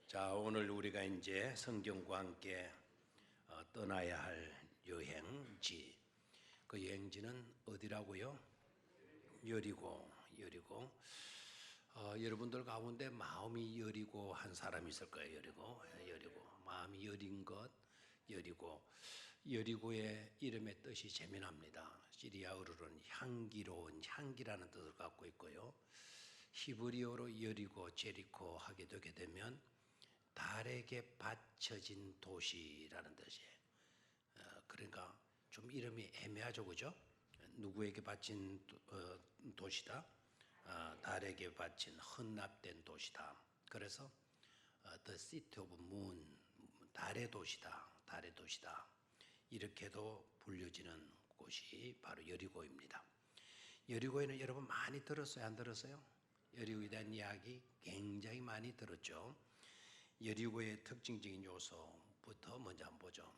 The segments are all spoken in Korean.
자, 오늘 우리가 이제 성경과 함께 떠나야 할 여행지. 그 여행지는 어디라고요? 여리고. 여러분들 가운데 마음이 여리고 한 사람이 있을 거예요. 여리고. 마음이 여린 것, 여리고. 여리고의 이름의 뜻이 재미납니다. 시리아어로는 향기로운, 향기라는 뜻을 갖고 있고요. 히브리어로 여리고, 제리코 하게 되게 되면 달에게 바쳐진 도시라는 뜻이에요. 그러니까 좀 이름이 애매하죠, 그죠? 누구에게 바친 도시다? 달에게 바친 헌납된 도시다. 그래서 The City of Moon, 달의 도시다. 이렇게도 불려지는 곳이 바로 여리고입니다. 여리고에는 여러분 많이 들었어요, 안 들었어요? 여리고에 대한 이야기 굉장히 많이 들었죠. 여리고의 특징적인 요소부터 먼저 한번 보죠.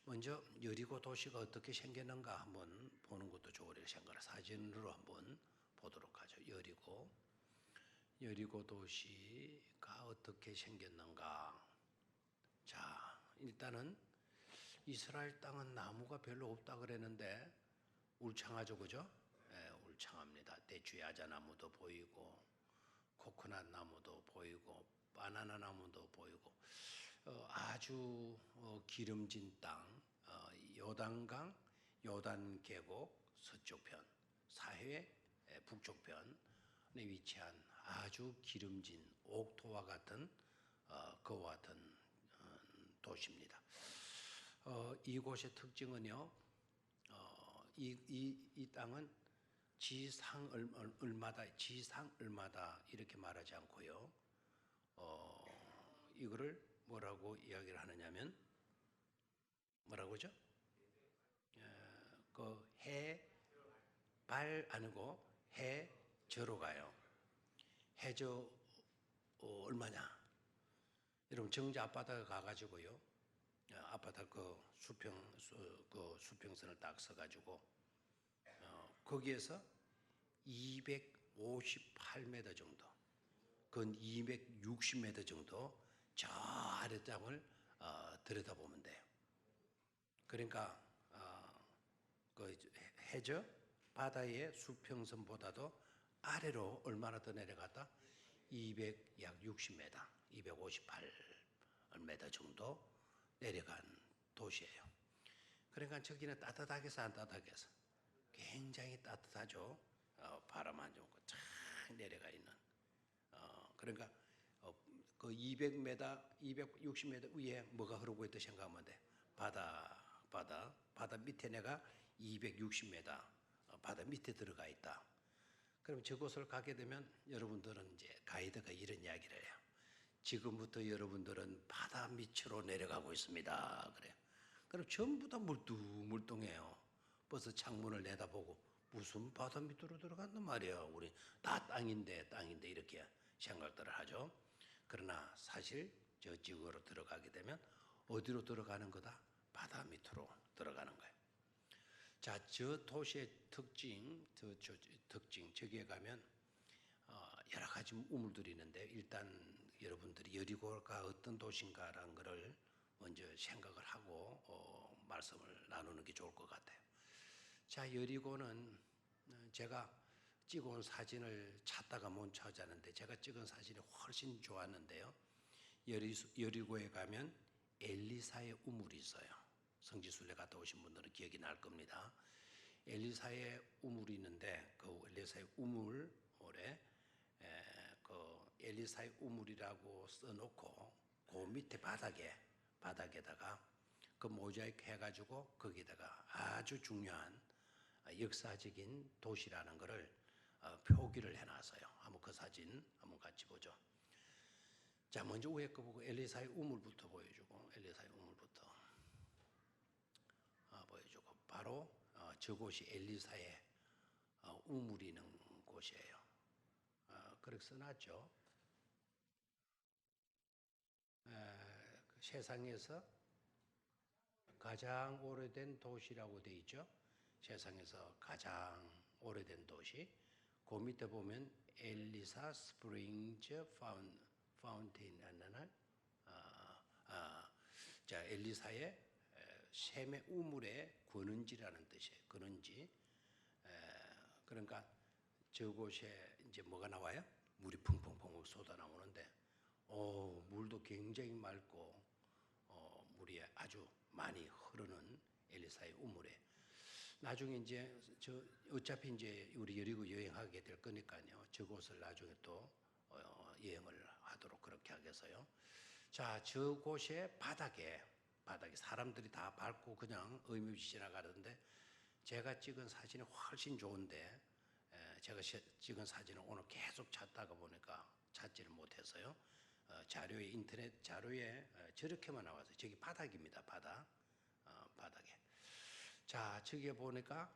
먼저 여리고 도시가 어떻게 생겼는가 한번 보는 것도 좋으리라 생각을 사진으로 한번 보도록 하죠. 여리고 도시가 어떻게 생겼는가. 자, 일단은 이스라엘 땅은 나무가 별로 없다 그랬는데 울창하죠, 그죠? 네, 울창합니다. 대추 야자나무도 보이고 코코넛 나무도 보이고 바나나 나무도 보이고 아주 기름진 땅, 요단강, 요단 계곡 서쪽편, 사해 북쪽편에 위치한 아주 기름진 옥토와 같은 그와 같은 도시입니다. 이곳의 특징은요, 이 땅은 지상 얼마다 이렇게 말하지 않고요. 이거를 뭐라고 이야기를 하느냐면 뭐라고죠? 그 해발 아니고 해저로 가요. 해저 얼마냐? 여러분 정지 앞바다에 가가지고요. 앞바다 그 수평선을 딱 서가지고 거기에서 258m 정도, 근 260m 정도 저 아래 땅을 들여다보면 돼요. 그러니까 그 해저 바다의 수평선보다도 아래로 얼마나 더 내려갔다? 260m, 258m 정도 내려간 도시예요. 그러니까 저기는 따뜻하겠어, 안 따뜻하겠어? 굉장히 따뜻하죠. 바람 안 좋고 쫙 내려가 있는. 그러니까 그 200m, 260m 위에 뭐가 흐르고 있다 생각하면 돼. 바다 밑에 내가 260m 바다 밑에 들어가 있다. 그럼 저곳을 가게 되면 여러분들은 이제 가이드가 이런 이야기를 해요. 지금부터 여러분들은 바다 밑으로 내려가고 있습니다. 그래요. 그럼 전부 다 물뚱물뚱해요. 벌써 창문을 내다보고 무슨 바다 밑으로 들어간단 말이야. 우리 다 땅인데 이렇게 생각들을 하죠. 그러나 사실 저 지구로 들어가게 되면 어디로 들어가는 거다? 바다 밑으로 들어가는 거예요. 자, 저 도시의 특징, 저기에 가면 여러 가지 우물들이 있는데 일단 여러분들이 여리고가 어떤 도시인가라는 것을 먼저 생각을 하고 말씀을 나누는 게 좋을 것 같아요. 자, 여리고는 제가 찍어온 사진을 찾다가 못 찾았는데 제가 찍은 사진이 훨씬 좋았는데요. 여리고에 가면 엘리사의 우물이 있어요. 성지순례 갔다 오신 분들은 기억이 날 겁니다. 엘리사의 우물이 있는데 그 엘리사의 우물에 그 엘리사의 우물이라고 써놓고 그 밑에 바닥에다가 그 모자이크 해가지고 거기다가 아주 중요한 역사적인 도시라는 것을 표기를 해놨어요. 한번 그 사진 한번 같이 보죠. 자, 먼저 위에 거 보고 엘리사의 우물부터 보여주고 엘리사의 우물부터 보여주고 바로 저곳이 엘리사의 우물이 있는 곳이에요. 그렇게 써놨죠. 세상에서 가장 오래된 도시라고 되어 있죠. 세상에서 가장 오래된 도시. 그 밑에 보면 엘리사 스프링즈 파운테인 하는 자, 엘리사의 셈의 우물의 권은지라는 뜻이에요. 권은지. 그러니까 저곳에 이제 뭐가 나와요? 물이 펑펑펑 쏟아 나오는데, 물도 굉장히 맑고, 물이 아주 많이 흐르는 엘리사의 우물에. 나중에 이제 어차피 이제 우리 여리고 여행하게 될 거니까요. 저곳을 나중에 또 여행을 하도록 그렇게 하겠어요. 자, 저곳의 바닥에 사람들이 다 밟고 그냥 의미 없이 지나가는데, 제가 찍은 사진이 훨씬 좋은데, 제가 찍은 사진을 오늘 계속 찾다가 보니까 찾지를 못해서요. 자료에, 인터넷 자료에 저렇게만 나와서, 저기 바닥입니다. 바닥에. 자, 저기에 보니까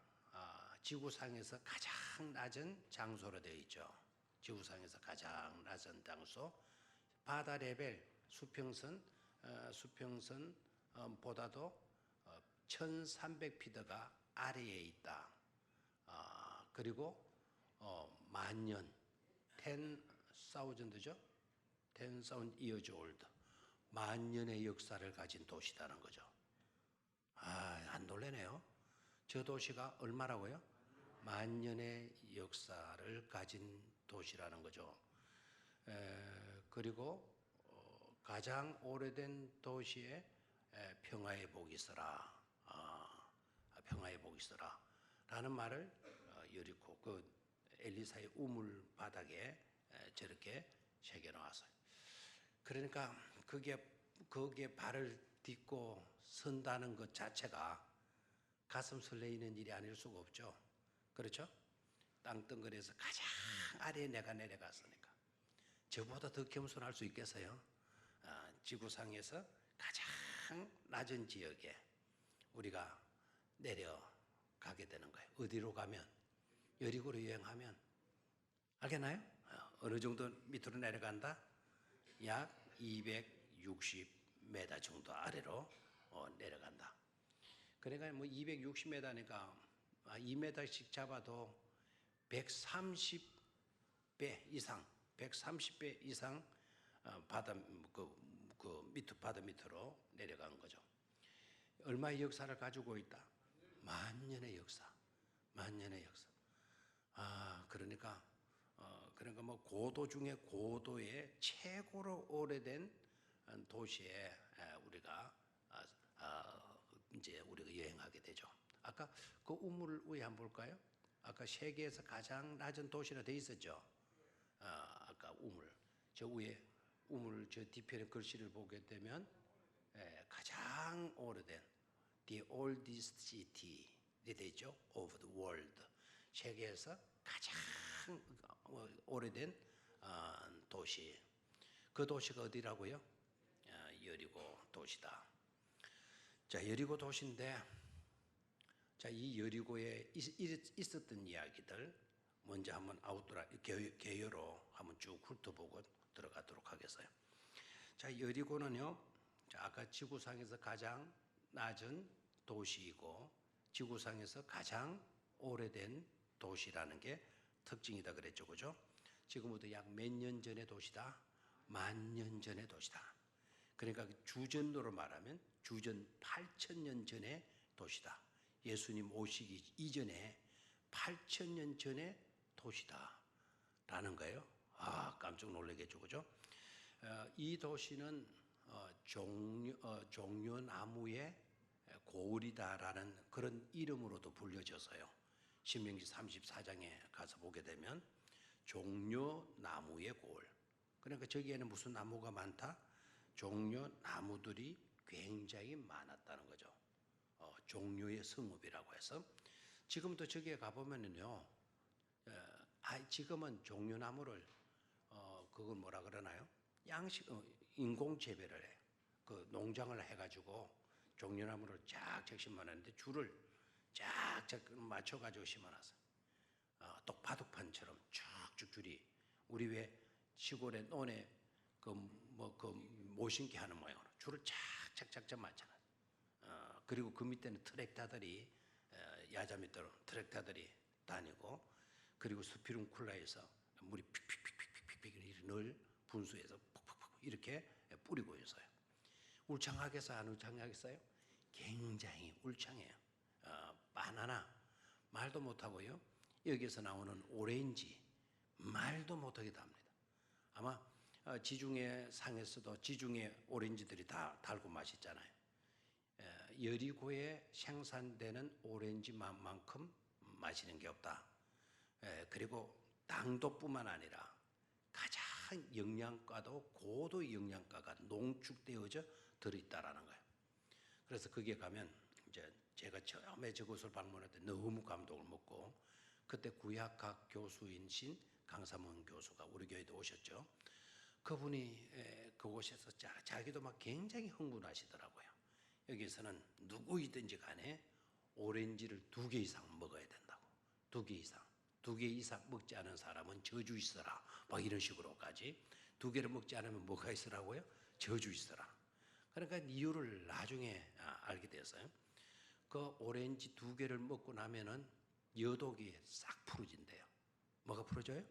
지구상에서 가장 낮은 장소로 되어 있죠. 지구상에서 가장 낮은 장소, 바다 레벨 수평선보다도 1300피트가 아래에 있다. 그리고 만년 10,000죠. 10,000 years old. 만년의 역사를 가진 도시다는 거죠. 안 놀래네요. 저 도시가 얼마라고요? 만년의 역사를 가진 도시라는 거죠. 그리고 가장 오래된 도시에 평화의 복이 있어라. 평화의 복이 있어라. 라는 말을 여리고 그 엘리사의 우물 바닥에 저렇게 새겨 놓았어요. 그러니까 거기에 발을 딛고 선다는 것 자체가 가슴 설레이는 일이 아닐 수가 없죠. 그렇죠? 땅덩어리에서 가장 아래에 내가 내려갔으니까. 저보다 더 겸손할 수 있겠어요? 지구상에서 가장 낮은 지역에 우리가 내려가게 되는 거예요. 어디로 가면? 여리고로 여행하면. 알겠나요? 어느 정도 밑으로 내려간다? 약 260m 정도 아래로 내려간다. 그러니까 뭐 260m니까 2m씩 잡아도 130배 이상 바다 밑 바다 밑으로 내려간 거죠. 얼마의 역사를 가지고 있다? 만년의 역사. 그러니까 뭐 고도 중에 고도의 최고로 오래된 도시에 우리가 이제 우리가 여행하게 되죠. 아까 그 우물 위에 한번 볼까요? 아까 세계에서 가장 낮은 도시로 돼 있었죠. 아까 저 위에 우물 저 뒤편에 글씨를 보게 되면 가장 오래된 The oldest city 돼 있죠. of the world. 세계에서 가장 오래된 도시. 그 도시가 어디라고요? 여리고 도시다. 자, 여리고 도시인데, 자, 이 여리고에 있었던 이야기들 먼저 한번 개요로 한번 쭉 훑어보고 들어가도록 하겠어요. 자, 여리고는요, 자, 아까 지구상에서 가장 낮은 도시이고 지구상에서 가장 오래된 도시라는 게 특징이다 그랬죠, 그죠? 지금부터 약 몇 년 전의 도시다? 10,000년 전의 도시다. 그러니까 주전으로 말하면 주전 8,000년 전의 도시다. 예수님 오시기 이전에 8,000년 전의 도시다라는 거예요. 깜짝 놀라겠죠, 그죠? 이 도시는 종려나무의 고을이다라는 그런 이름으로도 불려져서요. 신명기 34장에 가서 보게 되면 종려나무의 고을. 그러니까 저기에는 무슨 나무가 많다? 종려나무들이 굉장히 많았다는 거죠. 종려의 성읍이라고 해서 지금도 저기에 가보면은요, 지금은 종려나무를 그걸 뭐라 그러나요? 인공 재배를 해. 그 농장을 해가지고 종려나무를 쫙쫙 심어놨는데 줄을 쫙쫙 맞춰가지고 심어놨어요. 똑바둑판처럼 쭉쭉 줄이. 우리 왜 시골에 논에 그 모신기 하는 모양으로 줄을 쫙쫙쫙쫙 맞춰놨어요. 그리고 그 밑에는 트랙터들이 야자 밑으로 트랙터들이 다니고, 그리고 스피run쿨러에서 물이 픽픽픽픽픽픽 늘 분수해서 푹푹푹 이렇게 뿌리고 있어요. 울창하겠어요? 안 울창하겠어요? 굉장히 울창해요. 바나나 말도 못하고요. 여기서 나오는 오렌지 말도 못하게 답니다. 아마 지중해 상에서도 지중해 오렌지들이 다 달고 맛있잖아요. 여리고에 생산되는 오렌지만큼 마시는 게 없다. 그리고 당도뿐만 아니라 가장 영양가도 고도 영양가가 농축되어져 들어있다라는 거예요. 그래서 거기에 가면 이제 제가 처음에 저곳을 방문할 때 너무 감동을 먹고, 그때 구약학 교수이신 강삼원 교수가 우리 교회도 오셨죠. 그분이 그곳에서 자기도 막 굉장히 흥분하시더라고요. 여기서는 누구이든지 간에 오렌지를 2개 이상 먹어야 된다고. 2개 이상. 2개 이상 먹지 않은 사람은 저주 있어라. 막 이런 식으로까지. 2개를 먹지 않으면 뭐가 있으라고요? 저주 있어라. 그러니까 이유를 나중에 알게 됐어요. 그 오렌지 2개를 먹고 나면은 여독이 싹 풀어진대요. 뭐가 풀어져요?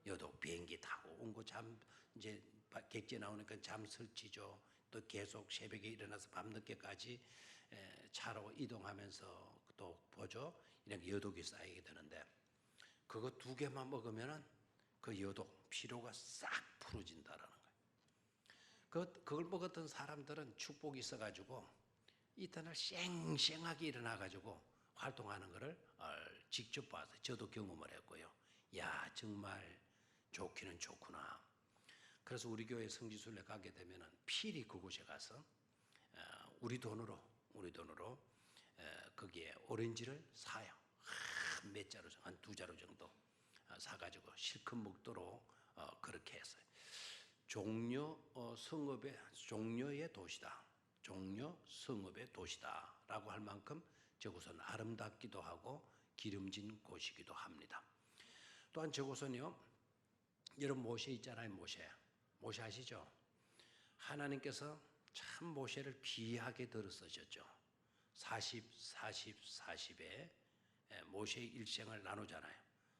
여독. 비행기 타고 온 거 잠 이제 객지 나오니까 잠 설치죠. 또 계속 새벽에 일어나서 밤늦게까지 차로 이동하면서 또 보죠. 이렇게 여독이 쌓이게 되는데, 그거 2개만 먹으면은 그 여독, 피로가 싹 풀어진다라는 거예요. 그걸 먹었던 사람들은 축복이 있어가지고 이튿날 쌩쌩하게 일어나가지고 활동하는 것을 직접 봐서 저도 경험을 했고요. 야, 정말 좋기는 좋구나. 그래서 우리 교회 성지순례 가게 되면은 필히 그곳에 가서 우리 돈으로 거기에 오렌지를 사요. 몇 자루, 한 2자루 정도 사가지고 실컷 먹도록 그렇게 했어요. 종려의 도시다. 종려 성읍의 도시다라고 할 만큼 저곳은 아름답기도 하고 기름진 곳이기도 합니다. 또한 저곳은요, 여러분 모세 있잖아요. 모세 아시죠? 하나님께서 참 모세를 귀하게 들어 쓰셨죠. 40에 모세의 일생을 나누잖아요.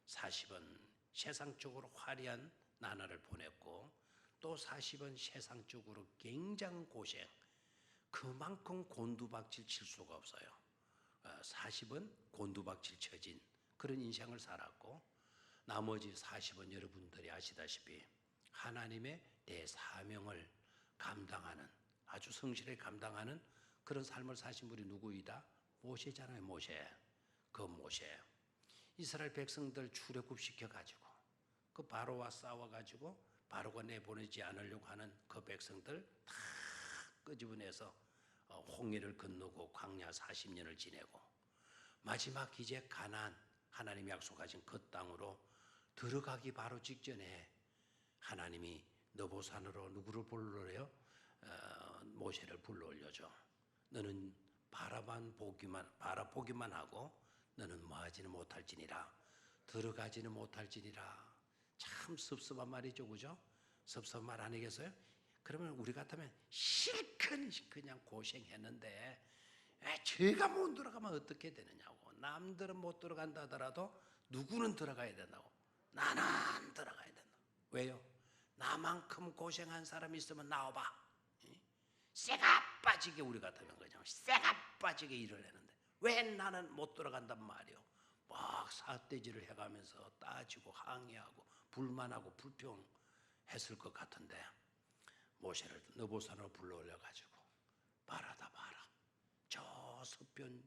40은 세상적으로 화려한 나날을 보냈고, 또 40은 세상적으로 굉장한 고생, 그만큼 곤두박질 칠 수가 없어요. 40은 곤두박질 쳐진 그런 인생을 살았고, 나머지 40은 여러분들이 아시다시피 하나님의 대사명을 감당하는, 아주 성실하게 감당하는 그런 삶을 사신 분이 누구이다? 모세잖아요. 그 모세. 이스라엘 백성들 출애굽 시켜가지고 그 바로와 싸워가지고 바로가 내보내지 않으려고 하는 그 백성들 다 끄집어내서 홍해를 건너고 광야 40년을 지내고, 마지막 이제 가나안, 하나님이 약속하신 그 땅으로 들어가기 바로 직전에 하나님이 느보산으로 누구를 불러요? 모세를 불러 올려줘. 너는 바라보기만 하고 너는 뭐하지는 못할지니라. 들어가지는 못할지니라. 참 섭섭한 말이죠, 그죠? 섭섭한 말 아니겠어요? 그러면 우리 같으면 실컷 그냥 고생했는데 제가 못 들어가면 어떻게 되느냐고. 남들은 못 들어간다 하더라도 누구는 들어가야 된다고. 나는 들어가야 된다. 왜요? 나만큼 고생한 사람이 있으면 나와봐. 쇠가 빠지게 우리 같으면 그냥 쇠가 빠지게 일을 했는데 왜 나는 못 들어간단 말이요. 막 사태질을 해가면서 따지고 항의하고 불만하고 불평했을 것 같은데, 모세를 느보산으로 불러 올려가지고 바라다 봐라. 저 서편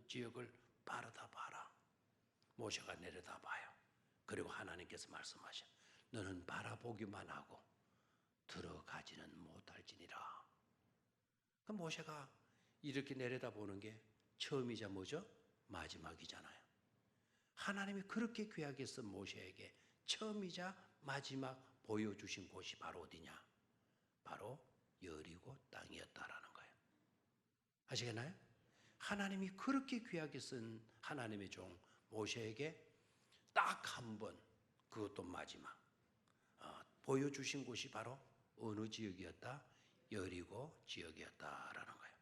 지역을 바라다 봐라. 모세가 내려다 봐요. 그리고 하나님께서 말씀하셔. 너는 바라보기만 하고 들어가지는 못할지니라. 그 모세가 이렇게 내려다보는 게 처음이자 뭐죠? 마지막이잖아요. 하나님이 그렇게 귀하게 쓴 모세에게 처음이자 마지막 보여주신 곳이 바로 어디냐? 바로 여리고 땅이었다라는 거예요. 아시겠나요? 하나님이 그렇게 귀하게 쓴 하나님의 종 모세에게 딱 한 번, 그것도 마지막 보여주신 곳이 바로 어느 지역이었다? 여리고 지역이었다라는 거예요.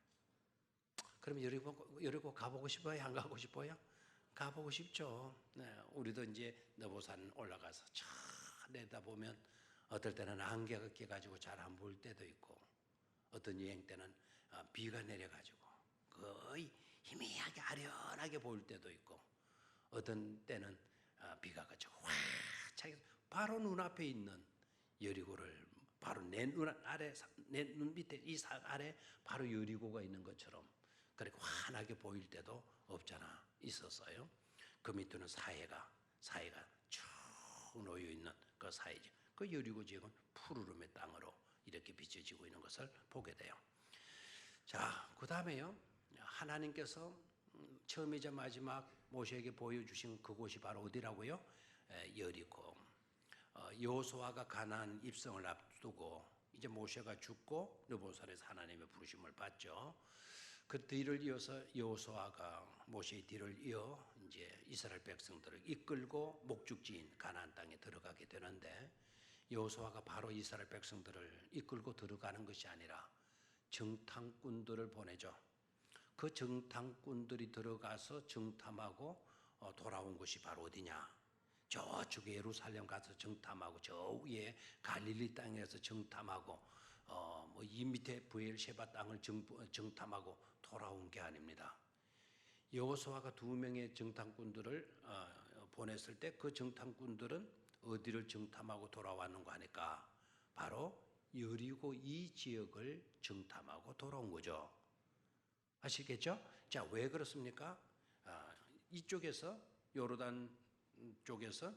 그럼 여리고 가보고 싶어요? 안 가고 싶어요? 가보고 싶죠. 네, 우리도 이제 느보산 올라가서 차 내다보면 어떨 때는 안개가 껴가지고 잘 안 보일 때도 있고, 어떤 여행 때는 비가 내려가지고 거의 희미하게 아련하게 보일 때도 있고, 어떤 때는 비가 그치고 확 차게 바로 눈앞에 있는 여리고를 바로 내 눈 아래, 내 눈 밑에 이 산 아래 바로 여리고가 있는 것처럼 그렇게 환하게 보일 때도 없잖아 있었어요. 그 밑에는 사해가 쭉 놓여 있는 그 사해지. 그 여리고 지역은 푸르름의 땅으로 이렇게 비춰지고 있는 것을 보게 돼요. 자, 그 다음에요. 하나님께서 처음이자 마지막 모세에게 보여주신 그곳이 바로 어디라고요? 여리고. 여호수아가 가나안 입성을 앞두고 이제 모세가 죽고 느보산에서 하나님의 부르심을 받죠. 그 뒤를 이어서 여호수아가 모세의 뒤를 이어 이제 이스라엘 백성들을 이끌고 목축지인 가나안 땅에 들어가게 되는데, 여호수아가 바로 이스라엘 백성들을 이끌고 들어가는 것이 아니라 정탐꾼들을 보내죠. 그 정탐꾼들이 들어가서 정탐하고 돌아온 곳이 바로 어디냐? 저쪽에 예루살렘 가서 정탐하고, 저 위에 갈릴리 땅에서 정탐하고, 이 밑에 브엘셰바 땅을 정탐하고 돌아온 게 아닙니다. 여호수아가 2명의 정탐꾼들을 보냈을 때 그 정탐꾼들은 어디를 정탐하고 돌아왔는가 하니까 바로 여리고 이 지역을 정탐하고 돌아온 거죠. 아시겠죠? 자, 왜 그렇습니까? 이쪽에서 요르단 쪽에서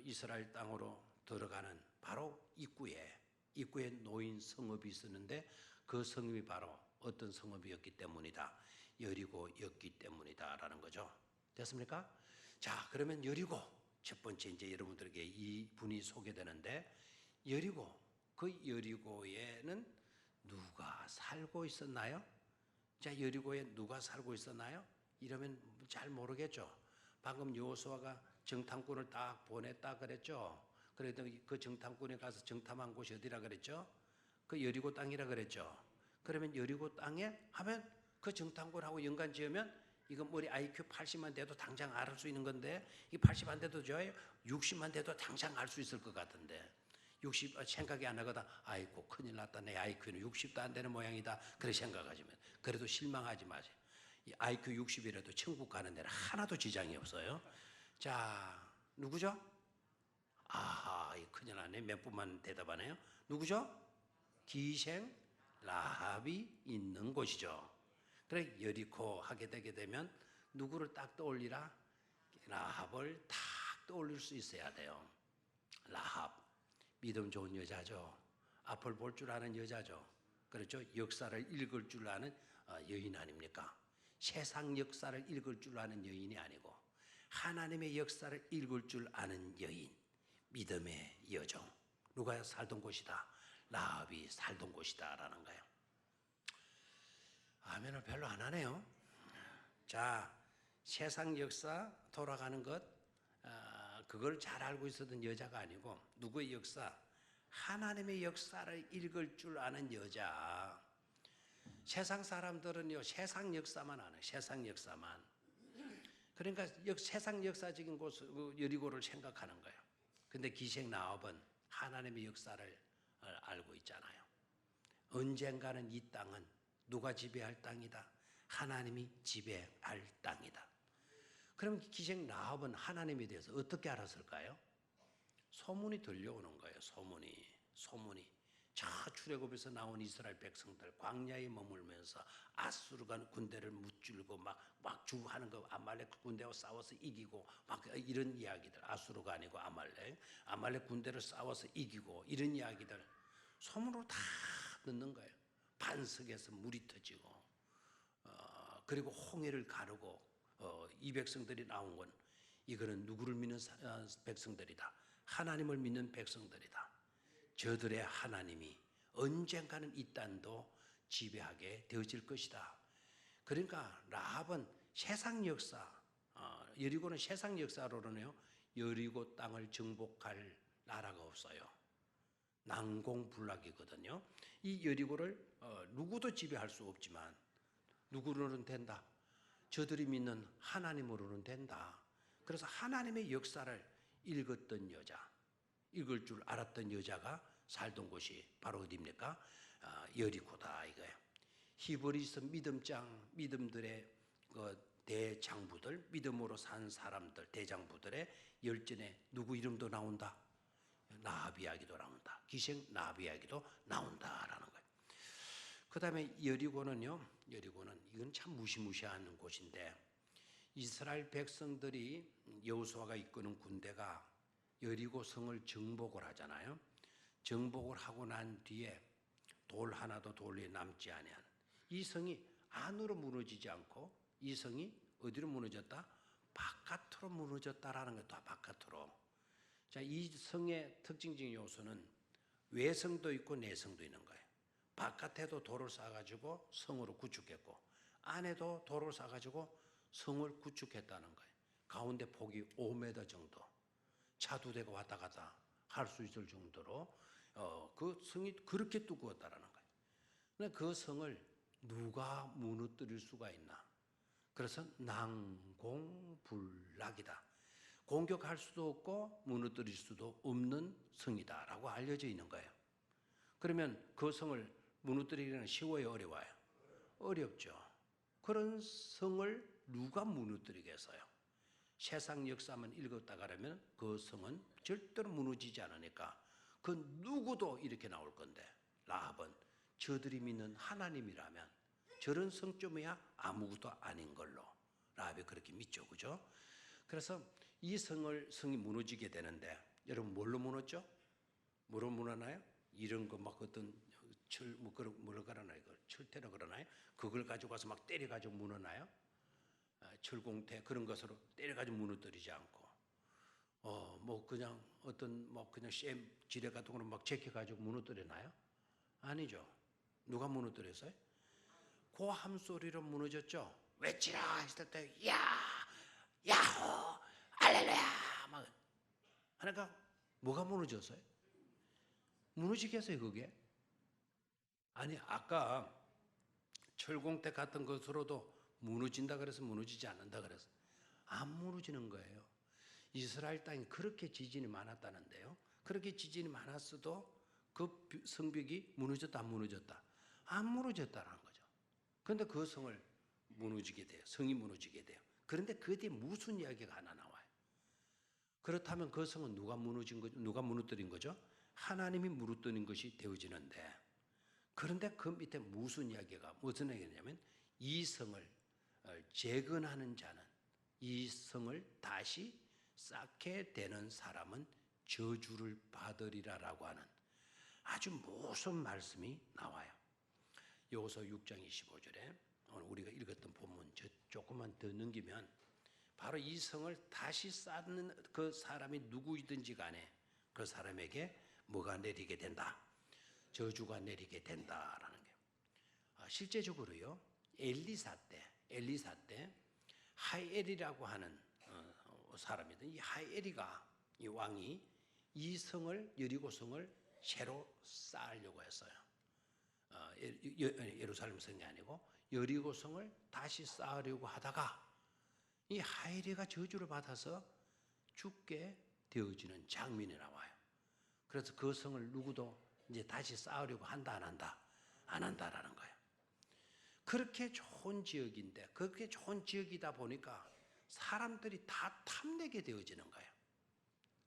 이스라엘 땅으로 들어가는 바로 입구에 놓인 성읍이 있었는데, 그 성읍이 바로 어떤 성읍이었기 때문이다. 여리고였기 때문이다라는 거죠. 됐습니까? 자, 그러면 여리고 첫 번째 이제 여러분들에게 이 분이 소개되는데, 여리고, 그 여리고에는 누가 살고 있었나요? 자, 여리고에 누가 살고 있었나요? 이러면 잘 모르겠죠. 방금 여호수아가 정탐꾼을 딱 보냈다 그랬죠. 그래도 그 정탐꾼에 가서 정탐한 곳이 어디라 그랬죠? 그 여리고 땅이라 그랬죠. 그러면 여리고 땅에 하면 그 정탐꾼하고 연관 지으면 이건 머리 IQ 80만 돼도 당장 알 수 있는 건데, 이 80 안 돼도 좋아요. 60만 돼도 당장 알 수 있을 것 같은데 60 생각이 안 나거든. 아이고 큰일 났다. 내 IQ는 60도 안 되는 모양이다. 그렇게 생각하시면 그래도 실망하지 마세요. 이 IQ 60이라도 천국 가는 데는 하나도 지장이 없어요. 자, 누구죠? 아하, 큰일 나네. 몇 분만 대답하네요. 누구죠? 기생 라합이 있는 곳이죠. 그래, 여리고 하게 되게 되면 누구를 딱 떠올리라? 라합을 딱 떠올릴 수 있어야 돼요. 라합, 믿음 좋은 여자죠. 앞을 볼 줄 아는 여자죠. 그렇죠? 역사를 읽을 줄 아는 여인 아닙니까? 세상 역사를 읽을 줄 아는 여인이 아니고 하나님의 역사를 읽을 줄 아는 여인, 믿음의 여정. 누가 살던 곳이다? 라합이 살던 곳이다라는 거예요. 아멘을 별로 안 하네요. 자, 세상 역사 돌아가는 것, 그걸 잘 알고 있었던 여자가 아니고 누구의 역사? 하나님의 역사를 읽을 줄 아는 여자. 세상 사람들은요, 세상 역사만 아는, 세상 역사만. 그러니까 세상 역사적인 곳, 여리고를 생각하는 거예요. 근데 기생 라합은 하나님의 역사를 알고 있잖아요. 언젠가는 이 땅은 누가 지배할 땅이다? 하나님이 지배할 땅이다. 그럼 기생 라합은 하나님에 대해서 어떻게 알았을까요? 소문이 들려오는 거예요. 소문이. 저 출애굽에서 나온 이스라엘 백성들 광야에 머물면서 아수르가 군대를 무찔고 막 주하는 거, 아말렉 군대와 싸워서 이기고 막 이런 이야기들. 아수르가 아니고 아말렉 군대를 싸워서 이기고 이런 이야기들 소문으로 다 듣는 거예요. 반석에서 물이 터지고 그리고 홍해를 가르고 이 백성들이 나온 건 이거는 누구를 믿는 백성들이다. 하나님을 믿는 백성들이다. 저들의 하나님이 언젠가는 이 땅도 지배하게 되어질 것이다. 그러니까 라합은 세상 역사, 여리고는 세상 역사로는요, 여리고 땅을 정복할 나라가 없어요. 난공불락이거든요. 이 여리고를 누구도 지배할 수 없지만 누구로는 된다. 저들이 믿는 하나님으로는 된다. 그래서 하나님의 역사를 읽었던 여자, 읽을 줄 알았던 여자가 살던 곳이 바로 어디입니까? 여리고다 이거예요. 히브리서 믿음들의 그 대장부들, 믿음으로 산 사람들, 대장부들의 열전에 누구 이름도 나온다. 라합 이야기도 나온다. 기생 라합 이야기도 나온다라는 거예요. 그 다음에 여리고는 이건 참 무시무시한 곳인데, 이스라엘 백성들이 여호수아가 이끄는 군대가 여리고 성을 정복을 하잖아요. 정복을 하고 난 뒤에 돌 하나도 돌에 남지 아니한 이 성이 안으로 무너지지 않고 이 성이 어디로 무너졌다? 바깥으로 무너졌다라는 거다. 바깥으로. 자, 이 성의 특징적인 요소는 외성도 있고 내성도 있는 거예요. 바깥에도 돌을 쌓아가지고 성으로 구축했고 안에도 돌을 쌓아가지고 성을 구축했다는 거예요. 가운데 폭이 5m 정도, 차 2대가 왔다 갔다 할 수 있을 정도로 그 성이 그렇게 두꺼웠다라는 거예요. 근데 그 성을 누가 무너뜨릴 수가 있나? 그래서 난공불락이다. 공격할 수도 없고 무너뜨릴 수도 없는 성이다라고 알려져 있는 거예요. 그러면 그 성을 무너뜨리기는 쉬워요, 어려워요? 어렵죠. 그런 성을 누가 무너뜨리겠어요? 세상 역사만 읽었다 그러면 그 성은 절대로 무너지지 않으니까 그 누구도 이렇게 나올 건데, 라합은 저들이 믿는 하나님이라면 저런 성쯤이야 아무것도 아닌 걸로 라합이 그렇게 믿죠, 그죠? 그래서 이 성이 무너지게 되는데, 여러분 뭘로 무너졌죠? 뭐로 무너나요? 이런 거 막 어떤 뭐라 그러나요? 철퇴라 그러나요? 그걸 가지고 와서 막 때려가지고 무너나요? 철공태 그런 것으로 때려가지고 무너뜨리지 않고, 뭐 그냥 어떤 뭐 그냥 쇰 지뢰 같은 거로 막 제껴가지고 무너뜨리나요? 아니죠. 누가 무너뜨렸어요? 고함 소리로 무너졌죠. 외치라 했을 때, 야, 야호, 알렐루야, 막 하니까 뭐가 무너졌어요? 무너지겠어요, 그게? 아니, 아까 철공태 같은 것으로도 무너진다 그래서 무너지지 않는다 그래서 안 무너지는 거예요. 이스라엘 땅이 그렇게 지진이 많았다는데요. 그렇게 지진이 많았어도 그 성벽이 무너졌다 안 무너졌다? 안 무너졌다는 거죠. 그런데 그 성을 무너지게 돼요. 성이 무너지게 돼요. 그런데 그 뒤에 무슨 이야기가 하나 나와요. 그렇다면 그 성은 누가 무너뜨린 거죠? 하나님이 무너뜨린 것이 되어지는데, 그런데 그 밑에 무슨 이야기냐면 이 성을 재건하는 자는, 이 성을 다시 쌓게 되는 사람은 저주를 받으리라라고 하는 아주 무서운 말씀이 나와요. 여호수아 6장 25절에 오늘 우리가 읽었던 본문 조금만 더 넘기면 바로 이 성을 다시 쌓는 그 사람이 누구이든지 간에 그 사람에게 뭐가 내리게 된다? 저주가 내리게 된다라는 게. 실제적으로요, 엘리사 때 하이엘이라고 하는 사람이든, 이 하이엘이가, 이 왕이 이 성을, 여리고 성을 새로 쌓으려고 했어요. 예루살렘 성이 아니고 여리고 성을 다시 쌓으려고 하다가 이 하이엘이가 저주를 받아서 죽게 되어지는 장면이 나와요. 그래서 그 성을 누구도 이제 다시 쌓으려고 한다 안 한다? 안 한다라는 거예요. 그렇게 좋은 지역인데, 그렇게 좋은 지역이다 보니까 사람들이 다 탐내게 되어지는 거예요.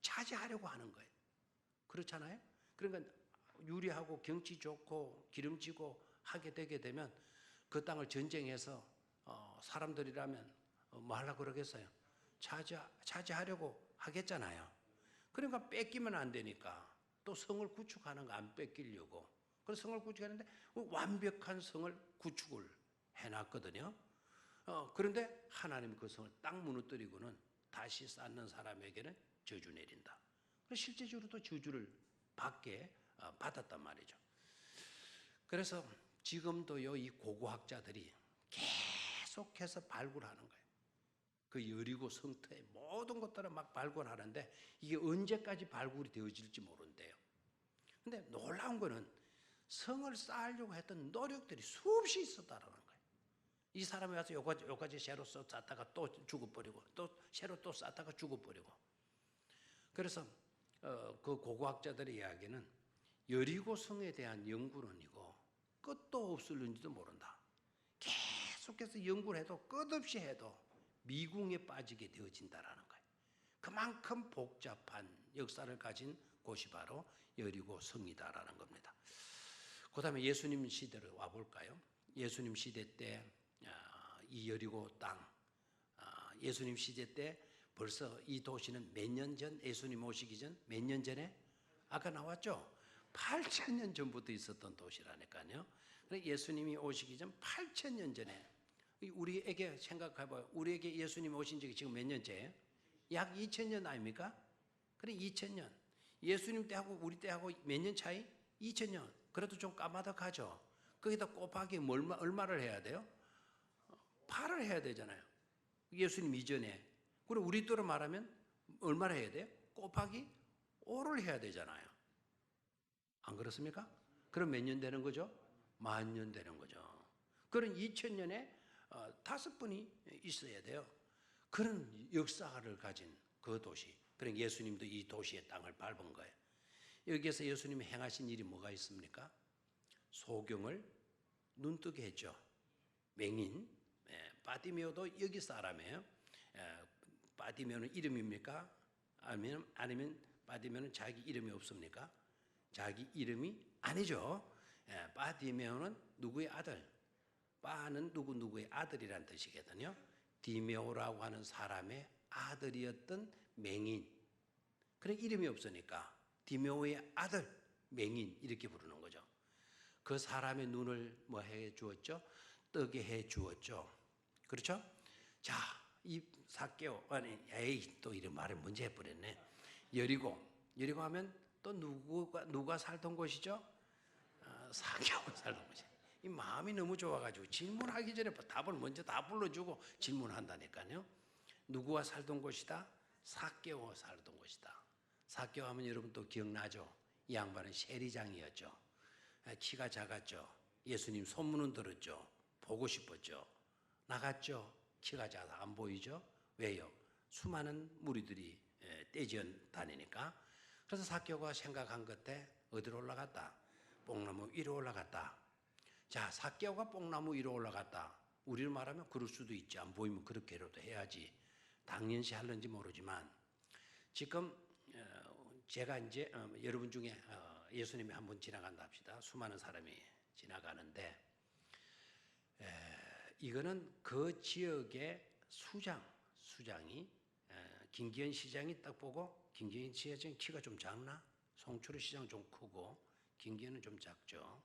차지하려고 하는 거예요. 그렇잖아요? 그러니까 유리하고 경치 좋고 기름지고 하게 되게 되면 그 땅을 전쟁해서 사람들이라면 뭐 하려고 그러겠어요? 차지하려고 하겠잖아요. 그러니까 뺏기면 안 되니까 또 성을 구축하는 거 안 뺏기려고. 그래서 성을 구축하는데 완벽한 성을 구축을 해놨거든요. 그런데 하나님 그 성을 딱 무너뜨리고는 다시 쌓는 사람에게는 저주 내린다. 실제적으로도 저주를 받았단 말이죠. 그래서 지금도요, 이 고고학자들이 계속해서 발굴하는 거예요. 그 여리고 성터의 모든 것들을 막 발굴하는데 이게 언제까지 발굴이 되어질지 모른대요. 근데 놀라운 거는 성을 쌓으려고 했던 노력들이 수없이 있었다라는 거예요. 이 사람이 와서 요까지 새로 쌓다가 또 죽어버리고, 또 새로 또 쌓다가 죽어버리고. 그래서 그 고고학자들의 이야기는 여리고 성에 대한 연구는이고 끝도 없을는지도 모른다. 계속해서 연구를 해도 끝없이 해도 미궁에 빠지게 되어진다라는 거예요. 그만큼 복잡한 역사를 가진 곳이 바로 여리고 성이다라는 겁니다. 그 다음에 예수님 시대로 와볼까요? 예수님 시대 때 이 여리고 땅, 예수님 시대 때 벌써 이 도시는 몇 년 전, 예수님 오시기 전 몇 년 전에 아까 나왔죠? 8,000년 전부터 있었던 도시라니까요. 예수님이 오시기 전 8,000년 전에 우리에게 생각해봐요. 우리에게 예수님 오신 지가 지금 몇 년째예요? 약 2,000년 아닙니까? 그래 2,000년. 예수님 때하고 우리 때하고 몇 년 차이? 2,000년. 그래도 좀 까마득하죠. 거기다 곱하기 얼마를 해야 돼요? 8을 해야 되잖아요. 예수님 이전에. 그리고 우리 때로 말하면 얼마를 해야 돼요? 곱하기 5를 해야 되잖아요. 안 그렇습니까? 그럼 몇 년 되는 거죠? 10,000년 되는 거죠. 그런 2,000년에 5분이 있어야 돼요. 그런 역사를 가진 그 도시. 그러니까 예수님도 이 도시의 땅을 밟은 거예요. 여기에서 예수님이 행하신 일이 뭐가 있습니까? 소경을 눈뜨게 했죠. 맹인, 바디메오도 여기 사람이에요. 바디메오는 이름입니까? 아니면 바디메오는 자기 이름이 없습니까? 자기 이름이 아니죠. 바디메오는 누구의 아들? 바는 누구의 아들이란 뜻이거든요. 디메오라고 하는 사람의 아들이었던 맹인. 그래 이름이 없으니까 디메오의 아들 맹인 이렇게 부르는 거죠. 그 사람의 눈을 뭐 해 주었죠? 뜨게 해 주었죠. 그렇죠? 자, 이 삭개오 또 이런 말을 먼저 해버렸네. 여리고 하면 또 누가 살던 곳이죠? 삭개오가 살던 곳이. 이 마음이 너무 좋아가지고 질문하기 전에 답을 먼저 다 불러주고 질문한다니까요. 누구와 살던 곳이다? 삭개오가 살던 곳이다. 삭개오 하면 여러분 또 기억나죠? 이 양반은 세리장이었죠. 키가 작았죠. 예수님 소문은 들었죠. 보고 싶었죠. 나갔죠. 키가 작아서 안 보이죠. 왜요? 수많은 무리들이 떼지어 다니니까. 그래서 삭개오가 생각한 끝에 어디로 올라갔다? 뽕나무 위로 올라갔다. 자, 삭개오가 뽕나무 위로 올라갔다. 우리를 말하면 그럴 수도 있지. 안 보이면 그렇게라도 해야지. 당연시 할는지 모르지만 지금 제가 이제 여러분 중에 예수님이 한 분 지나간다 합시다. 수많은 사람이 지나가는데 이거는 그 지역의 수장이 김기현 시장이 딱 보고 김기현 시장이 키가 좀 작나? 송철호 시장은 좀 크고 김기현은 좀 작죠.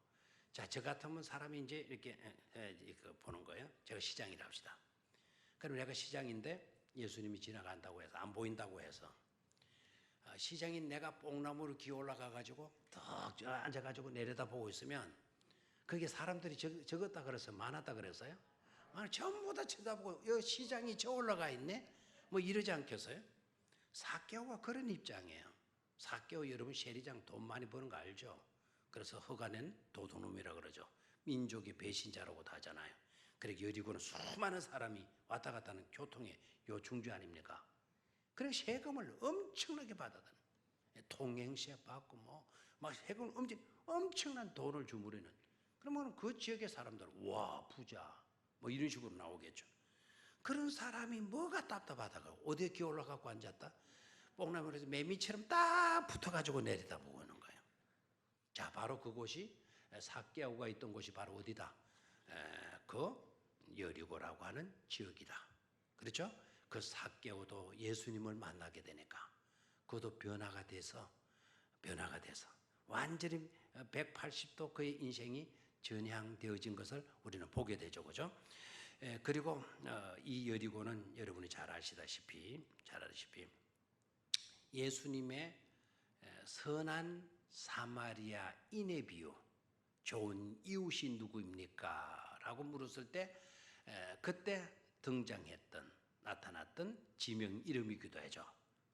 자, 저 같으면 사람이 이제 이렇게 보는 거예요. 제가 시장이라 합시다. 그럼 내가 시장인데 예수님이 지나간다고 해서 안 보인다고 해서 시장인 내가 뽕나무로 기어 올라가가지고 턱 앉아가지고 내려다보고 있으면 그게 사람들이 적었다 그랬어요? 많았다 그랬어요? 전부 다 쳐다보고 여기 시장이 저 올라가 있네? 뭐 이러지 않겠어요? 삭개오가 그런 입장이에요. 삭개오 여러분 세리장 돈 많이 버는 거 알죠? 그래서 허가낸 도둑놈이라 그러죠. 민족의 배신자라고도 하잖아요. 그러니까 여리고는 수많은 사람이 왔다 갔다 하는 교통의 요충지 아닙니까? 그래서 세금을 엄청나게 받아다는 통행세 받고 막 세금을 엄청난 돈을 주무리는. 그러면 그 지역의 사람들은 와 부자 뭐 이런 식으로 나오겠죠. 그런 사람이 뭐가 답답하다가 어디에 기어 올라가고 앉았다? 뽕나무에서 매미처럼 딱 붙어가지고 내려다보고 있는 거예요. 자, 바로 그곳이 삭개오가 있던 곳이 바로 어디다? 그 여리고라고 하는 지역이다. 그렇죠? 그 삭개오도 예수님을 만나게 되니까 그것도 변화가 돼서 완전히 180도 그의 인생이 전향되어진 것을 우리는 보게 되죠. 그죠? 그리고 이 여리고는 여러분이 잘 아시다시피 예수님의 선한 사마리아인의 비유, 좋은 이웃이 누구입니까? 라고 물었을 때 그때 나타났던 지명 이름이기도 하죠.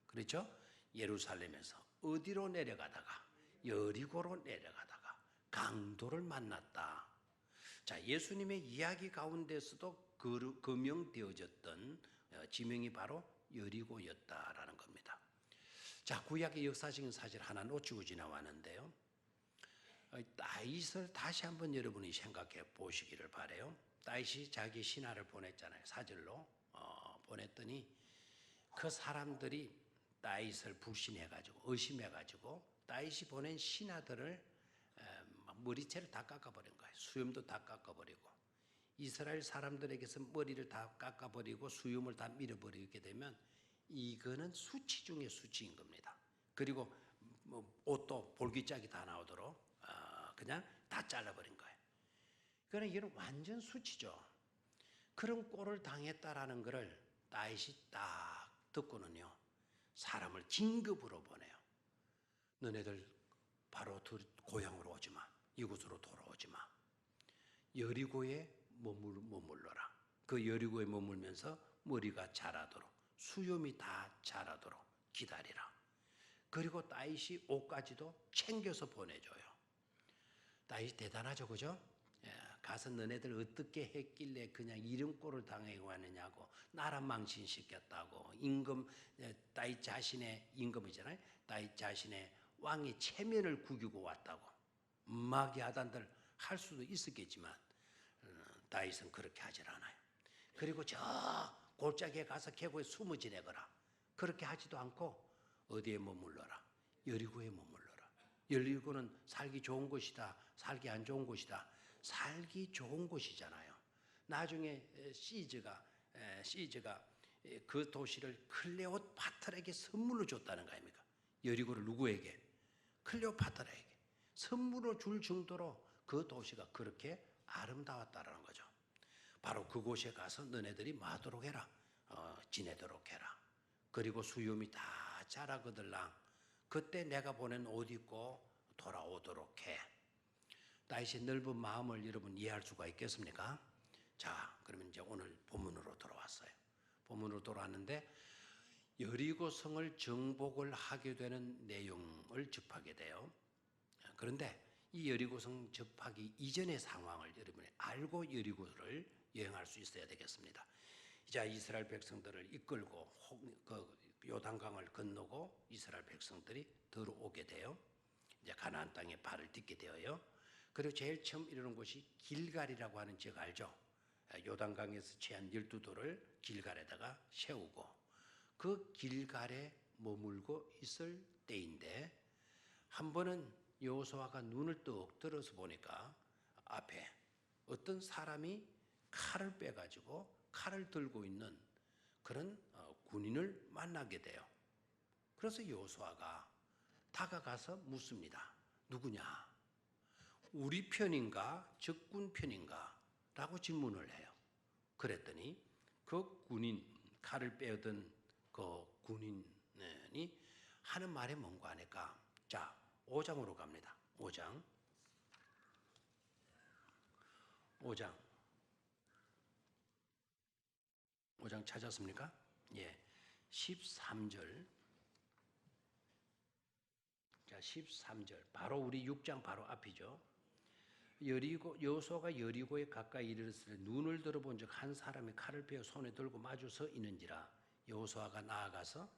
그렇죠? 예루살렘에서 어디로 내려가다가 여리고로 내려가다가 강도를 만났다. 자, 예수님의 이야기 가운데서도 거명되어졌던 지명이 바로 여리고였다라는 겁니다. 자, 구약의 역사적인 사실 하나 놓치고 지나왔는데요. 다윗을 다시 한번 여러분이 생각해 보시기를 바래요. 다윗이 자기 신하를 보냈잖아요. 사절로 보냈더니 그 사람들이 다윗을 불신해가지고 의심해가지고 다윗이 보낸 신하들을 머리채를 다 깎아버린 거예요. 수염도 다 깎아버리고 이스라엘 사람들에게서 머리를 다 깎아버리고 수염을 다 밀어버리게 되면 이거는 수치 중에 수치인 겁니다. 그리고 옷도 볼기짝이 다 나오도록 그냥 다 잘라버린 거예요. 그러니까 이건 완전 수치죠. 그런 꼴을 당했다라는 것을 다윗이 딱 듣고는요, 사람을 긴급으로 보내요. 너네들 바로 고향으로 오지 마. 이곳으로 돌아오지 마. 여리고에 머물러라. 그 여리고에 머물면서 머리가 자라도록 수염이 다 자라도록 기다리라. 그리고 다윗이 옷까지도 챙겨서 보내줘요. 다윗이 대단하죠, 그죠? 가서 너네들 어떻게 했길래 그냥 이런 꼴을 당하고 하느냐고, 나라 망신시켰다고, 다윗 자신의 임금이잖아요. 다윗 자신의 왕의 체면을 구기고 왔다고 마귀아단들 할 수도 있었겠지만 다윗은 그렇게 하질 않아요. 그리고 저 골짜기에 가서 계곡에 숨어 지내거라, 그렇게 하지도 않고 어디에 머물러라? 여리고에 머물러라. 여리고는 살기 좋은 곳이다, 살기 안 좋은 곳이다. 살기 좋은 곳이잖아요. 나중에 시즈가 그 도시를 클레오파트라에게 선물로 줬다는 거 아닙니까? 여리고를 누구에게? 클레오파트라에게 선물로 줄 정도로 그 도시가 그렇게 아름다웠다라는 거죠. 바로 그곳에 가서 너네들이 마도록 해라. 지내도록 해라. 그리고 수염이 다 자라거들랑 그때 내가 보낸 옷 입고 돌아오도록 해. 다윗의 넓은 마음을 여러분 이해할 수가 있겠습니까? 자, 그러면 이제 오늘 본문으로 돌아왔어요. 본문으로 돌아왔는데 여리고 성을 정복을 하게 되는 내용을 접하게 돼요. 그런데 이 여리고성 접하기 이전의 상황을 여러분이 알고 여리고를 여행할 수 있어야 되겠습니다. 이제 이스라엘 백성들을 이끌고 요단강을 건너고 이스라엘 백성들이 들어오게 돼요. 이제 가나안 땅에 발을 딛게 되어요. 그리고 제일 처음 이르는 곳이 길갈이라고 하는 지역 알죠? 요단강에서 취한 12돌을 길갈에다가 세우고 그 길갈에 머물고 있을 때인데 한 번은 여호수아가 눈을 떡 들어서 보니까 앞에 어떤 사람이 칼을 빼가지고 칼을 들고 있는 그런 군인을 만나게 돼요. 그래서 여호수아가 다가가서 묻습니다. 누구냐? 우리 편인가 적군 편인가? 라고 질문을 해요. 그랬더니 그 군인, 칼을 빼던 그 군인이 하는 말이 뭔가 하니까 자, 5장으로 갑니다. 5장 찾았습니까? 예. 13절. 자, 13절. 바로 우리 6장 바로 앞이죠. 여호수아가 여리고에 가까이 이르렀을 때 눈을 들어본 적 한 사람이 칼을 빼어 손에 들고 마주 서 있는지라. 여호수아가 나아가서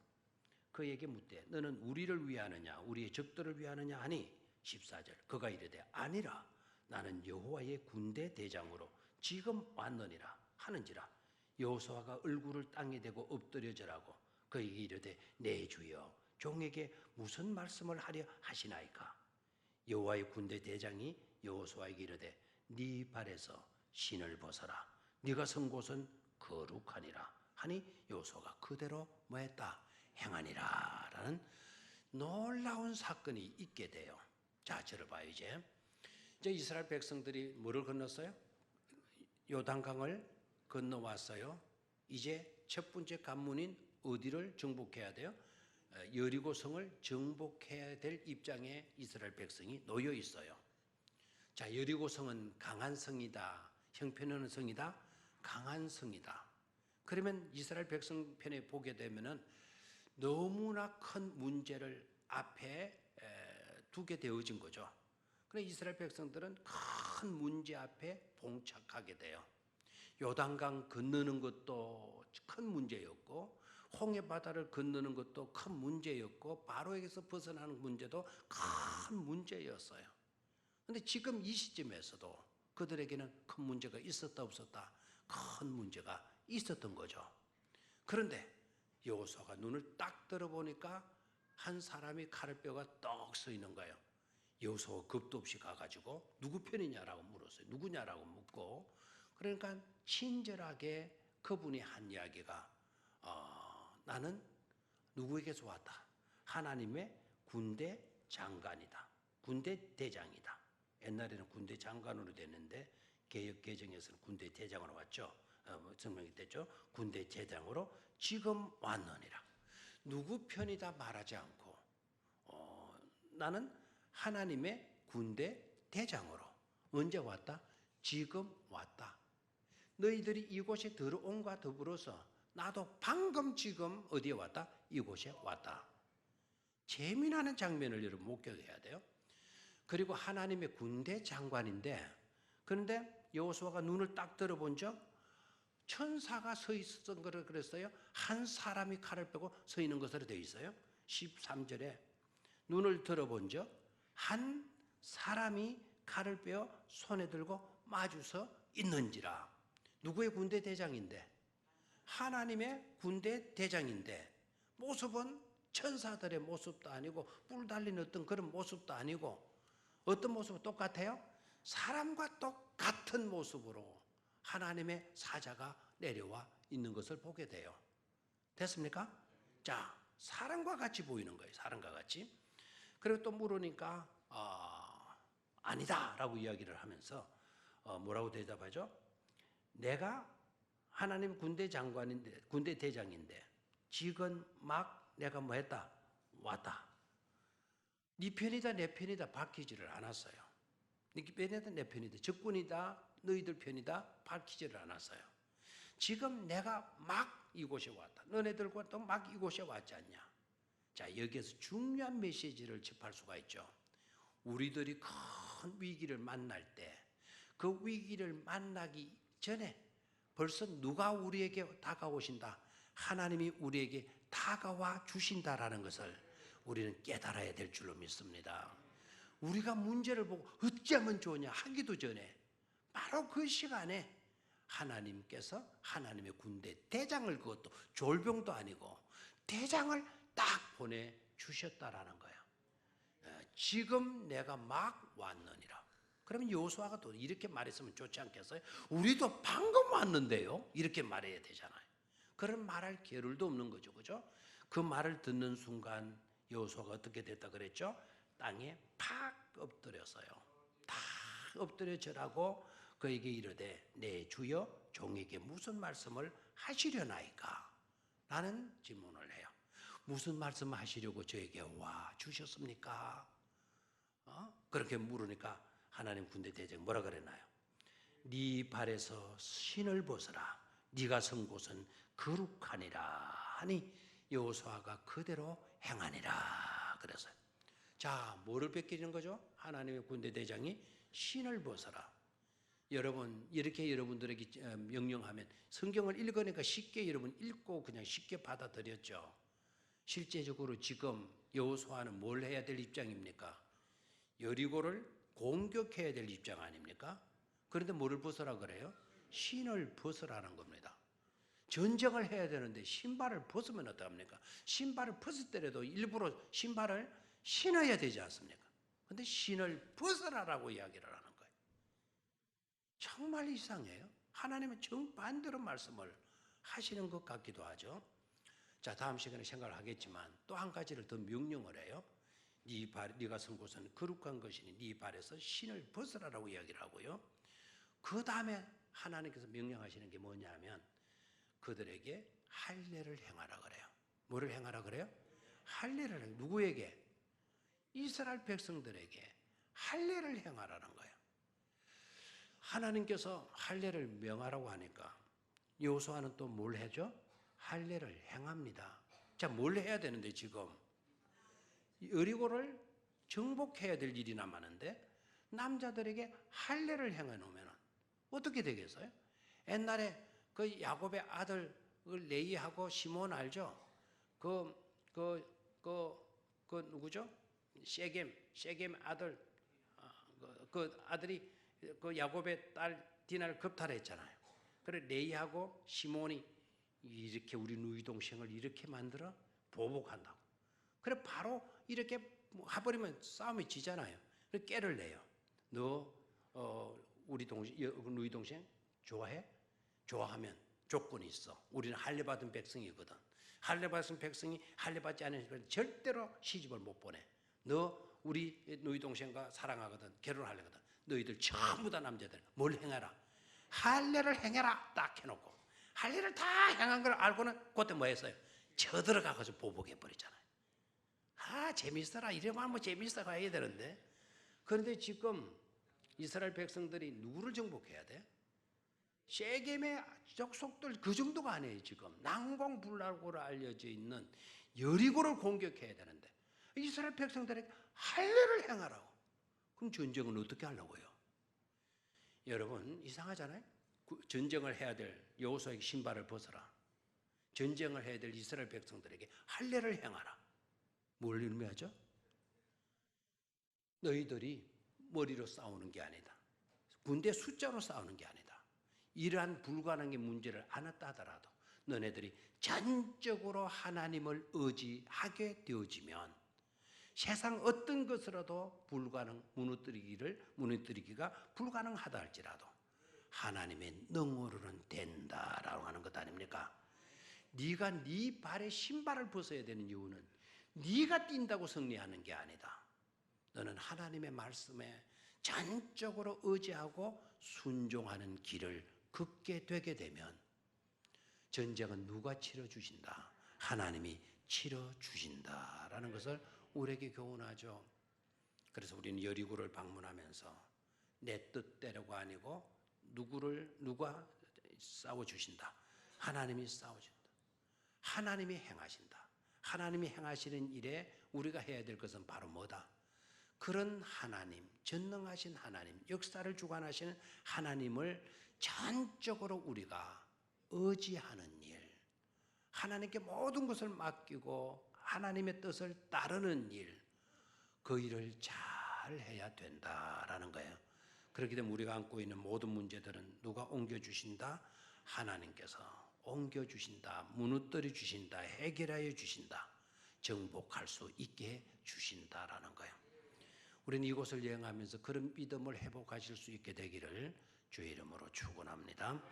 그에게 묻되 너는 우리를 위하느냐 우리의 적들을 위하느냐 하니 14절. 그가 이르되 아니라 나는 여호와의 군대 대장으로 지금 왔느니라 하는지라. 여호수아가 얼굴을 땅에 대고 엎드려 절하고 그에게 이르되 내 주여 종에게 무슨 말씀을 하려 하시나이까. 여호와의 군대 대장이 여호수아에게 이르되 네 발에서 신을 벗어라. 네가 선 곳은 거룩하니라 하니 여호수아가 그대로 뭐했다? 행하니라 라는 놀라운 사건이 있게 돼요. 자, 저를 봐요. 이제 이스라엘 백성들이 뭐를 건넜어요? 요단강을 건너왔어요. 이제 첫 번째 관문인 어디를 정복해야 돼요? 여리고성을 정복해야 될 입장에 이스라엘 백성이 놓여 있어요. 자, 여리고성은 강한 성이다, 형편없는 성이다, 강한 성이다. 그러면 이스라엘 백성 편에 보게 되면은 너무나 큰 문제를 앞에 두게 되어진 거죠. 그래서 이스라엘 백성들은 큰 문제 앞에 봉착하게 돼요. 요단강 건너는 것도 큰 문제였고 홍해 바다를 건너는 것도 큰 문제였고 바로에게서 벗어나는 문제도 큰 문제였어요. 근데 지금 이 시점에서도 그들에게는 큰 문제가 있었다 없었다? 큰 문제가 있었던 거죠. 그런데 여호수아가 눈을 딱 들어보니까 한 사람이 칼을 빼고 떡 서 있는 거예요. 여호수아가 겁도 없이 가가지고 누구 편이냐라고 물었어요. 누구냐라고 묻고, 그러니까 친절하게 그분이 한 이야기가 나는 누구에게서 왔다. 하나님의 군대 장관이다. 군대 대장이다. 옛날에는 군대 장관으로 됐는데 개역 개정에서는 군대 대장으로 왔죠. 설명이 됐죠. 군대 대장으로 지금 왔느니라. 누구 편이다 말하지 않고 나는 하나님의 군대 대장으로 언제 왔다? 지금 왔다. 너희들이 이곳에 들어온과 더불어서 나도 방금 지금 어디에 왔다? 이곳에 왔다. 재미나는 장면을 여러분 목격해야 돼요. 그리고 하나님의 군대 장관인데, 그런데 여호수아가 눈을 딱 들어본 적 천사가 서 있었던 거를 그랬어요. 한 사람이 칼을 빼고 서 있는 것으로 되어 있어요. 13절에 눈을 들어본 적 한 사람이 칼을 빼어 손에 들고 마주서 있는지라. 누구의 군대 대장인데? 하나님의 군대 대장인데 모습은 천사들의 모습도 아니고 뿔 달린 어떤 그런 모습도 아니고 어떤 모습은 똑같아요? 사람과 똑같은 모습으로 하나님의 사자가 내려와 있는 것을 보게 돼요. 됐습니까? 자, 사람과 같이 보이는 거예요. 사람과 같이. 그리고 또 물으니까 아니다 라고 이야기를 하면서 뭐라고 대답하죠? 내가 하나님 군대 장관인데, 군대 대장인데 지금 막 내가 뭐 했다? 왔다. 네 편이다 내 편이다 밝히지를 않았어요. 네 편이다 내 편이다, 적군이다 너희들 편이다 밝히지를 않았어요. 지금 내가 막 이곳에 왔다. 너네들과 또 막 이곳에 왔지 않냐. 자, 여기에서 중요한 메시지를 접할 수가 있죠. 우리들이 큰 위기를 만날 때 그 위기를 만나기 전에 벌써 누가 우리에게 다가오신다? 하나님이 우리에게 다가와 주신다라는 것을 우리는 깨달아야 될 줄로 믿습니다. 우리가 문제를 보고 어찌하면 좋으냐 하기도 전에 바로 그 시간에 하나님께서 하나님의 군대 대장을, 그것도 졸병도 아니고 대장을 딱 보내주셨다라는 거예요. 지금 내가 막 왔느니라. 그러면 여호수아가 또 이렇게 말했으면 좋지 않겠어요? 우리도 방금 왔는데요? 이렇게 말해야 되잖아요. 그런 말할 겨를도 없는 거죠. 그죠? 그 말을 듣는 순간 여호수아가 어떻게 됐다 그랬죠? 땅에 팍 엎드렸어요. 다 엎드려 절하고 그에게 이르되 내 주여 종에게 무슨 말씀을 하시려나이까? 라는 질문을 해요. 무슨 말씀 하시려고 저에게 와 주셨습니까? 그렇게 물으니까 하나님 군대 대장 뭐라 그랬나요? 네 발에서 신을 벗어라. 네가 선 곳은 거룩하니라 하니 여호수아가 그대로 행하니라 그랬어요. 자, 뭐를 베끼는 거죠? 하나님의 군대 대장이 신을 벗어라. 여러분, 이렇게 여러분들에게 명령하면 성경을 읽으니까 쉽게 여러분 읽고 그냥 쉽게 받아들였죠. 실제적으로 지금 여호수아는 뭘 해야 될 입장입니까? 여리고를 공격해야 될 입장 아닙니까? 그런데 뭐를 벗으라 그래요? 신을 벗으라는 겁니다. 전쟁을 해야 되는데 신발을 벗으면 어떡합니까? 신발을 벗었더라도 일부러 신발을 신어야 되지 않습니까? 그런데 신을 벗으라라고 이야기를 하는 거예요. 정말 이상해요. 하나님은 정반대로 말씀을 하시는 것 같기도 하죠. 자, 다음 시간에 생각을 하겠지만 또 한 가지를 더 명령을 해요. 네가 선 곳은 거룩한 것이니 네 발에서 신을 벗으라라고 이야기를 하고요. 그 다음에 하나님께서 명령하시는 게 뭐냐면 그들에게 할례를 행하라 그래요. 뭐를 행하라 그래요? 할례를 해요. 누구에게? 이스라엘 백성들에게 할례를 행하라는 거예요. 하나님께서 할례를 명하라고 하니까 여호수아는 또 뭘 해죠? 할례를 행합니다. 자, 뭘 해야 되는데 지금 여리고를 정복해야 될 일이 남았는데 남자들에게 할례를 행해 놓으면 어떻게 되겠어요? 옛날에 그 야곱의 아들 레이하고 시몬 알죠? 그 누구죠? 세겜 아들 그 아들이 그 야곱의 딸 디나를 겁탈했잖아요. 그래 레이하고 시몬이 이렇게 우리 누이 동생을 이렇게 만들어 보복한다고. 그래 바로 이렇게 해버리면 싸움이 지잖아요. 그래 깨를 내요. 너 우리 누이 동생 좋아해? 좋아하면 조건이 있어. 우리는 할례 받은 백성이거든. 할례 받은 백성이 할례 받지 않은 백성은 절대로 시집을 못 보내. 너 우리 누이 동생과 사랑하거든. 결혼하려거든. 너희들 전부 다 남자들 뭘 행해라? 할례를 행해라. 딱 해놓고 할례를 다 행한 걸 알고는 그때 뭐 했어요? 쳐들어가서 보복해 버리잖아요. 아 재밌어라. 이러면 뭐 재밌어 가야 되는데. 그런데 지금 이스라엘 백성들이 누구를 정복해야 돼? 세겜의 족속들 그 정도가 아니에요. 지금 난공불락으로 알려져 있는 여리고를 공격해야 되는데 이스라엘 백성들에게 할례를 행하라고. 그럼 전쟁은 어떻게 하려고요? 여러분 이상하잖아요. 전쟁을 해야 될 여호수아의 신발을 벗어라. 전쟁을 해야 될 이스라엘 백성들에게 할례를 행하라. 뭘 의미하죠? 너희들이 머리로 싸우는 게 아니다. 군대 숫자로 싸우는 게 아니다. 이러한 불가능의 문제를 안았다 하더라도 너네들이 전적으로 하나님을 의지하게 되어지면 세상 어떤 것으로도 무너뜨리기가 불가능하다 할지라도 하나님의 능으로는 된다라고 하는 것 아닙니까? 네가 네 발에 신발을 벗어야 되는 이유는 네가 뛴다고 승리하는 게 아니다. 너는 하나님의 말씀에 전적으로 의지하고 순종하는 길을 걷게 되게 되면 전쟁은 누가 치러주신다? 하나님이 치러주신다라는 것을 우리에게 교훈하죠. 그래서 우리는 여리고를 방문하면서 내 뜻대로가 아니고 누가 싸워주신다? 하나님이 싸워준다. 하나님이 행하신다. 하나님이 행하시는 일에 우리가 해야 될 것은 바로 뭐다? 그런 하나님, 전능하신 하나님, 역사를 주관하시는 하나님을 전적으로 우리가 의지하는 일, 하나님께 모든 것을 맡기고 하나님의 뜻을 따르는 일, 그 일을 잘 해야 된다라는 거예요. 그렇게 되면 우리가 안고 있는 모든 문제들은 누가 옮겨주신다? 하나님께서 옮겨주신다, 무너뜨려 주신다, 해결하여 주신다, 정복할 수 있게 해 주신다라는 거예요. 우리는 이곳을 여행하면서 그런 믿음을 회복하실 수 있게 되기를 주의 이름으로 축원합니다.